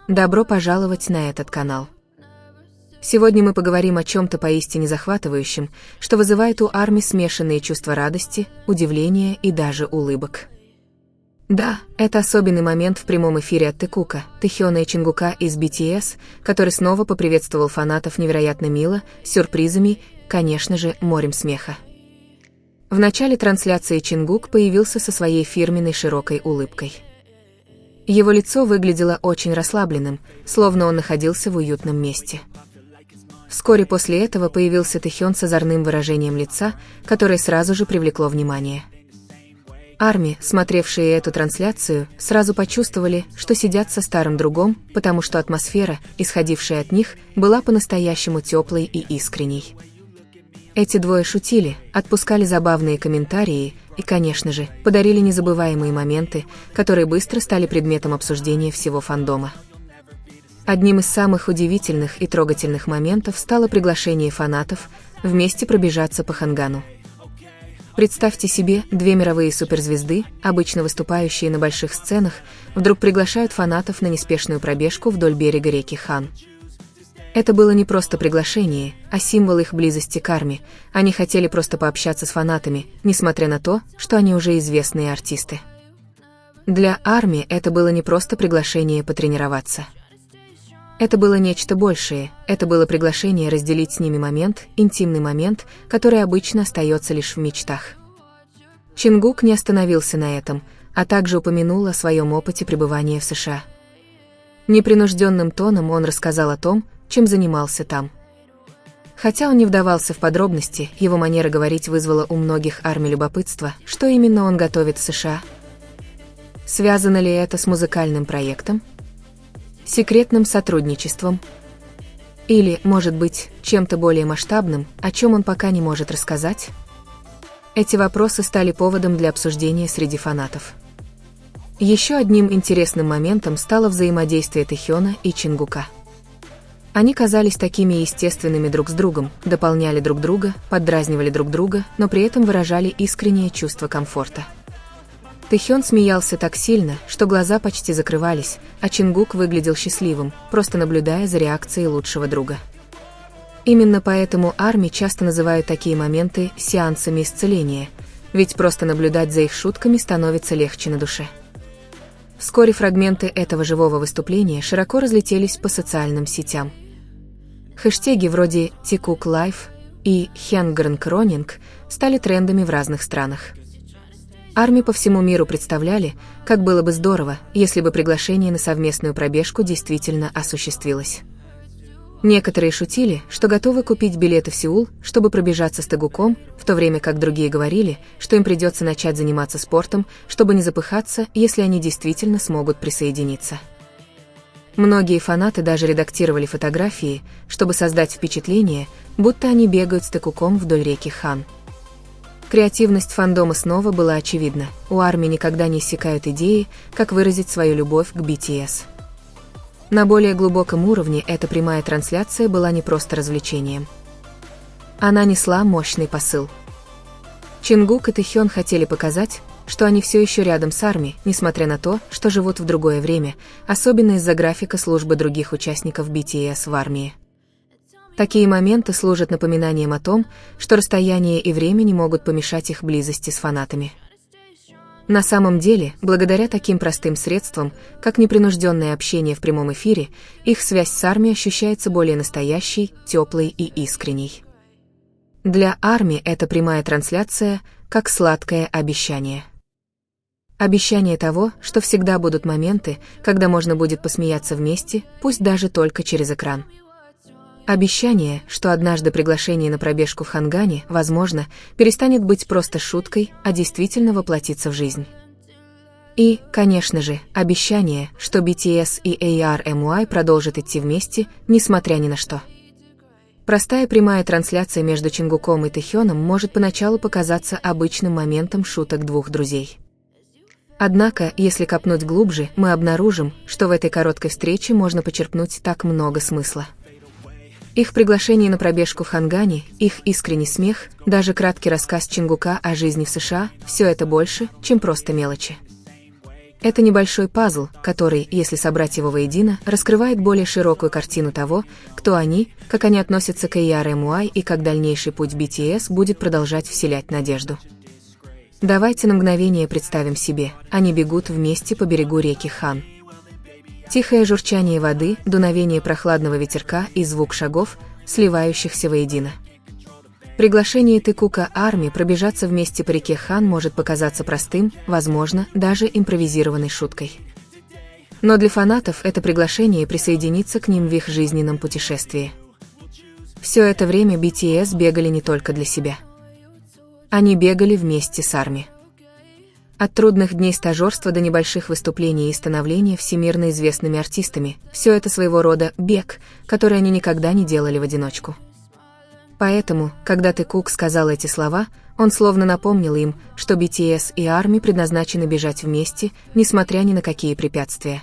Добро пожаловать на этот канал. Сегодня мы поговорим о чем-то поистине захватывающем, что вызывает у ARMY смешанные чувства радости, удивления и даже улыбок. Да, это особенный момент в прямом эфире от Taekuka, Тэхёна Чингука из BTS, который снова поприветствовал фанатов невероятно мило, сюрпризами, конечно же, морем смеха. В начале трансляции Чингук появился со своей фирменной широкой улыбкой. Его лицо выглядело очень расслабленным, словно он находился в уютном месте. Вскоре после этого появился Тэхён с озорным выражением лица, которое сразу же привлекло внимание. ARMY, смотревшие эту трансляцию, сразу почувствовали, что сидят со старым другом, потому что атмосфера, исходившая от них, была по-настоящему теплой и искренней. Эти двое шутили, отпускали забавные комментарии и, конечно же, подарили незабываемые моменты, которые быстро стали предметом обсуждения всего фандома. Одним из самых удивительных и трогательных моментов стало приглашение фанатов вместе пробежаться по Хангану. Представьте себе, две мировые суперзвезды, обычно выступающие на больших сценах, вдруг приглашают фанатов на неспешную пробежку вдоль берега реки Хан. Это было не просто приглашение, а символ их близости к ARMY. Они хотели просто пообщаться с фанатами, несмотря на то, что они уже известные артисты. Для ARMY это было не просто приглашение потренироваться. Это было нечто большее, это было приглашение разделить с ними момент, интимный момент, который обычно остается лишь в мечтах. Чингук не остановился на этом, а также упомянул о своем опыте пребывания в США. Непринужденным тоном он рассказал о том, чем занимался там. Хотя он не вдавался в подробности, его манера говорить вызвала у многих ARMY любопытство, что именно он готовит в США. Связано ли это с музыкальным проектом? Секретным сотрудничеством? Или, может быть, чем-то более масштабным, о чем он пока не может рассказать? Эти вопросы стали поводом для обсуждения среди фанатов. Еще одним интересным моментом стало взаимодействие Тэхёна и Чингука. Они казались такими естественными друг с другом, дополняли друг друга, поддразнивали друг друга, но при этом выражали искреннее чувство комфорта. Тэхён смеялся так сильно, что глаза почти закрывались, а Чингук выглядел счастливым, просто наблюдая за реакцией лучшего друга. Именно поэтому ARMY часто называют такие моменты сеансами исцеления, ведь просто наблюдать за их шутками становится легче на душе. Вскоре фрагменты этого живого выступления широко разлетелись по социальным сетям. Хэштеги вроде Taekuk Life и Hyangran Kroning стали трендами в разных странах. ARMY по всему миру представляли, как было бы здорово, если бы приглашение на совместную пробежку действительно осуществилось. Некоторые шутили, что готовы купить билеты в Сеул, чтобы пробежаться с Тэгуком, в то время как другие говорили, что им придется начать заниматься спортом, чтобы не запыхаться, если они действительно смогут присоединиться. Многие фанаты даже редактировали фотографии, чтобы создать впечатление, будто они бегают с Тэгуком вдоль реки Хан. Креативность фандома снова была очевидна. У ARMY никогда не иссякают идеи, как выразить свою любовь к BTS. На более глубоком уровне эта прямая трансляция была не просто развлечением. Она несла мощный посыл. Чингук и Тэхён хотели показать, что они все еще рядом с ARMY, несмотря на то, что живут в другое время, особенно из-за графика службы других участников BTS в армии. Такие моменты служат напоминанием о том, что расстояние и время не могут помешать их близости с фанатами. На самом деле, благодаря таким простым средствам, как непринужденное общение в прямом эфире, их связь с ARMY ощущается более настоящей, теплой и искренней. Для ARMY эта прямая трансляция как сладкое обещание. Обещание того, что всегда будут моменты, когда можно будет посмеяться вместе, пусть даже только через экран. Обещание, что однажды приглашение на пробежку в Хангане, возможно, перестанет быть просто шуткой, а действительно воплотится в жизнь. И, конечно же, обещание, что BTS и ARMY продолжат идти вместе, несмотря ни на что. Простая прямая трансляция между Чингуком и Тэхёном может поначалу показаться обычным моментом шуток двух друзей. Однако, если копнуть глубже, мы обнаружим, что в этой короткой встрече можно почерпнуть так много смысла. Их приглашение на пробежку в Хангане, их искренний смех, даже краткий рассказ Чингука о жизни в США – все это больше, чем просто мелочи. Это небольшой пазл, который, если собрать его воедино, раскрывает более широкую картину того, кто они, как они относятся к ARMY и как дальнейший путь BTS будет продолжать вселять надежду. Давайте на мгновение представим себе, они бегут вместе по берегу реки Хан. Тихое журчание воды, дуновение прохладного ветерка и звук шагов, сливающихся воедино. Приглашение Taekuka Army пробежаться вместе по реке Хан может показаться простым, возможно, даже импровизированной шуткой. Но для фанатов это приглашение присоединиться к ним в их жизненном путешествии. Все это время BTS бегали не только для себя. Они бегали вместе с ARMY. От трудных дней стажерства до небольших выступлений и становления всемирно известными артистами, все это своего рода бег, который они никогда не делали в одиночку. Поэтому, когда Taekuka сказал эти слова, он словно напомнил им, что BTS и ARMY предназначены бежать вместе, несмотря ни на какие препятствия.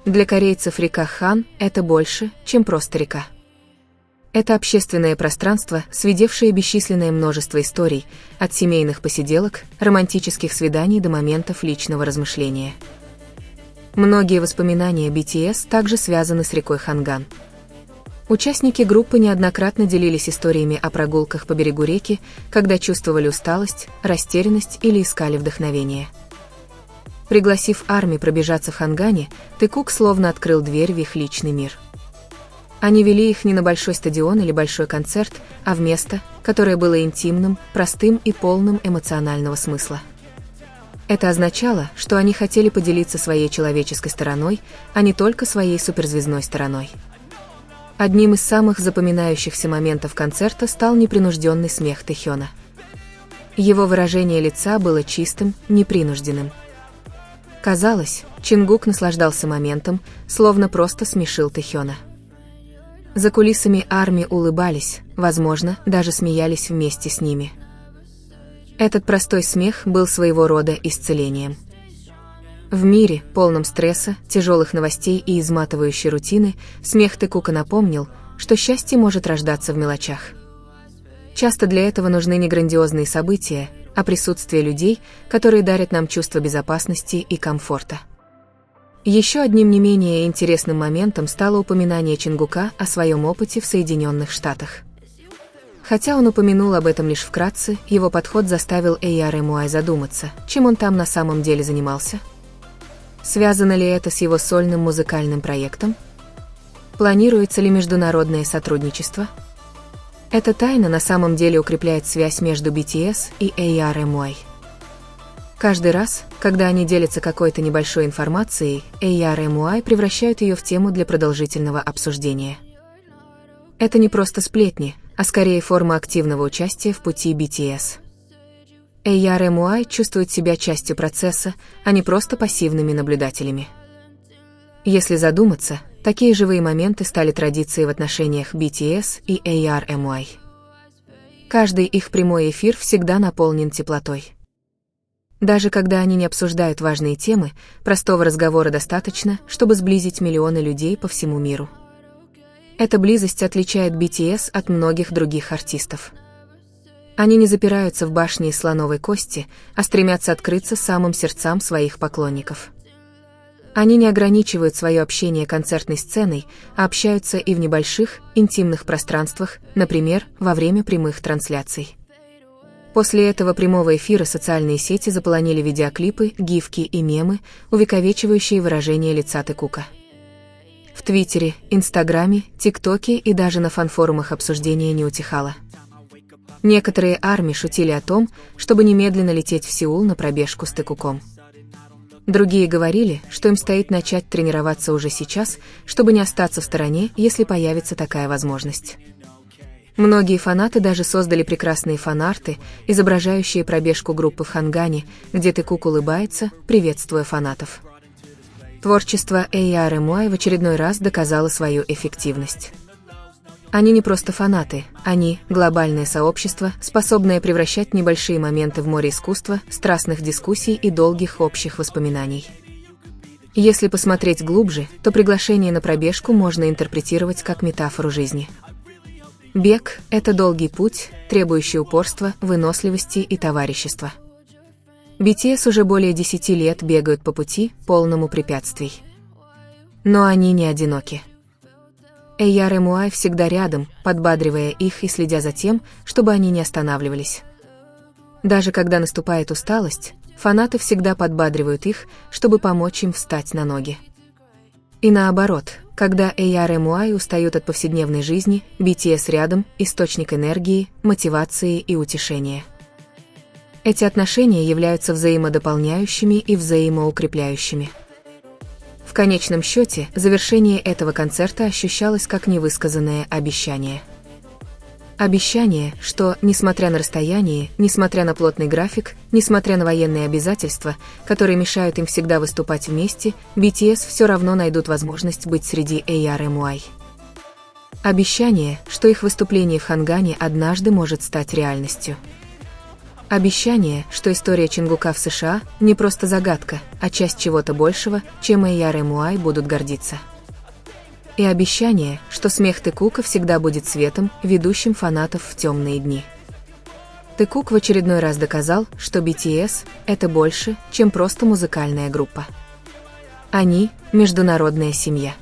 Для корейцев река Хан – это больше, чем просто река. Это общественное пространство, свидевшее бесчисленное множество историй, от семейных посиделок, романтических свиданий до моментов личного размышления. Многие воспоминания BTS также связаны с рекой Ханган. Участники группы неоднократно делились историями о прогулках по берегу реки, когда чувствовали усталость, растерянность или искали вдохновение. Пригласив ARMY пробежаться в Хангане, Taekuka словно открыл дверь в их личный мир. Они вели их не на большой стадион или большой концерт, а в место, которое было интимным, простым и полным эмоционального смысла. Это означало, что они хотели поделиться своей человеческой стороной, а не только своей суперзвездной стороной. Одним из самых запоминающихся моментов концерта стал непринужденный смех Тэхёна. Его выражение лица было чистым, непринужденным. Казалось, Чингук наслаждался моментом, словно просто смешил Тэхёна. За кулисами ARMY улыбались, возможно, даже смеялись вместе с ними. Этот простой смех был своего рода исцелением. В мире, полном стресса, тяжелых новостей и изматывающей рутины, смех Taekuka напомнил, что счастье может рождаться в мелочах. Часто для этого нужны не грандиозные события, а присутствие людей, которые дарят нам чувство безопасности и комфорта. Еще одним не менее интересным моментом стало упоминание Чингука о своем опыте в Соединенных Штатах. Хотя он упомянул об этом лишь вкратце, его подход заставил ARMY задуматься, чем он там на самом деле занимался. Связано ли это с его сольным музыкальным проектом? Планируется ли международное сотрудничество? Эта тайна на самом деле укрепляет связь между BTS и ARMY. Каждый раз, когда они делятся какой-то небольшой информацией, ARMY превращают ее в тему для продолжительного обсуждения. Это не просто сплетни, а скорее форма активного участия в пути BTS. ARMY чувствуют себя частью процесса, а не просто пассивными наблюдателями. Если задуматься, такие живые моменты стали традицией в отношениях BTS и ARMY. Каждый их прямой эфир всегда наполнен теплотой. Даже когда они не обсуждают важные темы, простого разговора достаточно, чтобы сблизить миллионы людей по всему миру. Эта близость отличает BTS от многих других артистов. Они не запираются в башне из слоновой кости, а стремятся открыться самым сердцам своих поклонников. Они не ограничивают свое общение концертной сценой, а общаются и в небольших, интимных пространствах, например, во время прямых трансляций. После этого прямого эфира социальные сети заполонили видеоклипы, гифки и мемы, увековечивающие выражение лица Taekuka. В Твиттере, Инстаграме, ТикТоке и даже на фан-форумах обсуждение не утихало. Некоторые ARMY шутили о том, чтобы немедленно лететь в Сеул на пробежку с Taekukом. Другие говорили, что им стоит начать тренироваться уже сейчас, чтобы не остаться в стороне, если появится такая возможность. Многие фанаты даже создали прекрасные фан-арты, изображающие пробежку группы в Хангане, где Taekuka улыбается, приветствуя фанатов. Творчество ARMY в очередной раз доказало свою эффективность. Они не просто фанаты, они – глобальное сообщество, способное превращать небольшие моменты в море искусства, страстных дискуссий и долгих общих воспоминаний. Если посмотреть глубже, то приглашение на пробежку можно интерпретировать как метафору жизни. Бег – это долгий путь, требующий упорства, выносливости и товарищества. BTS уже более 10 лет бегают по пути, полному препятствий. Но они не одиноки. ARMY всегда рядом, подбадривая их и следя за тем, чтобы они не останавливались. Даже когда наступает усталость, фанаты всегда подбадривают их, чтобы помочь им встать на ноги. И наоборот, когда ARMY устают от повседневной жизни, BTS рядом – источник энергии, мотивации и утешения. Эти отношения являются взаимодополняющими и взаимоукрепляющими. В конечном счете, завершение этого концерта ощущалось как невысказанное обещание. Обещание, что, несмотря на расстояние, несмотря на плотный график, несмотря на военные обязательства, которые мешают им всегда выступать вместе, BTS все равно найдут возможность быть среди ARMY. Обещание, что их выступление в Хангане однажды может стать реальностью. Обещание, что история Чингука в США не просто загадка, а часть чего-то большего, чем ARMY будут гордиться. И обещание, что смех Тэкука всегда будет светом, ведущим фанатов в темные дни. Тэкук в очередной раз доказал, что BTS – это больше, чем просто музыкальная группа. Они – международная семья.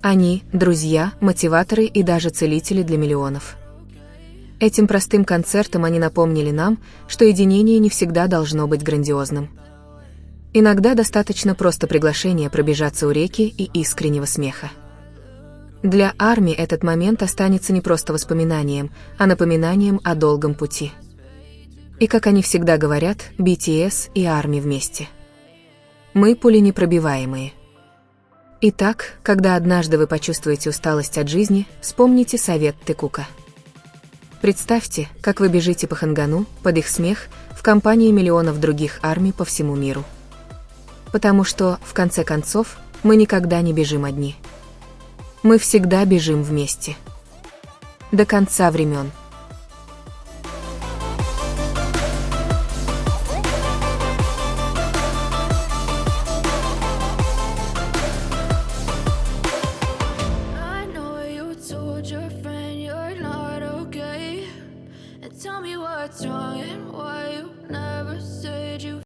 Они – друзья, мотиваторы и даже целители для миллионов. Этим простым концертом они напомнили нам, что единение не всегда должно быть грандиозным. Иногда достаточно просто приглашения пробежаться у реки и искреннего смеха. Для ARMY этот момент останется не просто воспоминанием, а напоминанием о долгом пути. И как они всегда говорят, BTS и ARMY вместе. Мы пуленепробиваемые. Итак, когда однажды вы почувствуете усталость от жизни, вспомните совет Тэкука. Представьте, как вы бежите по Хангану, под их смех, в компании миллионов других ARMY по всему миру. Потому что, в конце концов, мы никогда не бежим одни. Мы всегда бежим вместе. До конца времен. Tell me what's wrong and why you never said you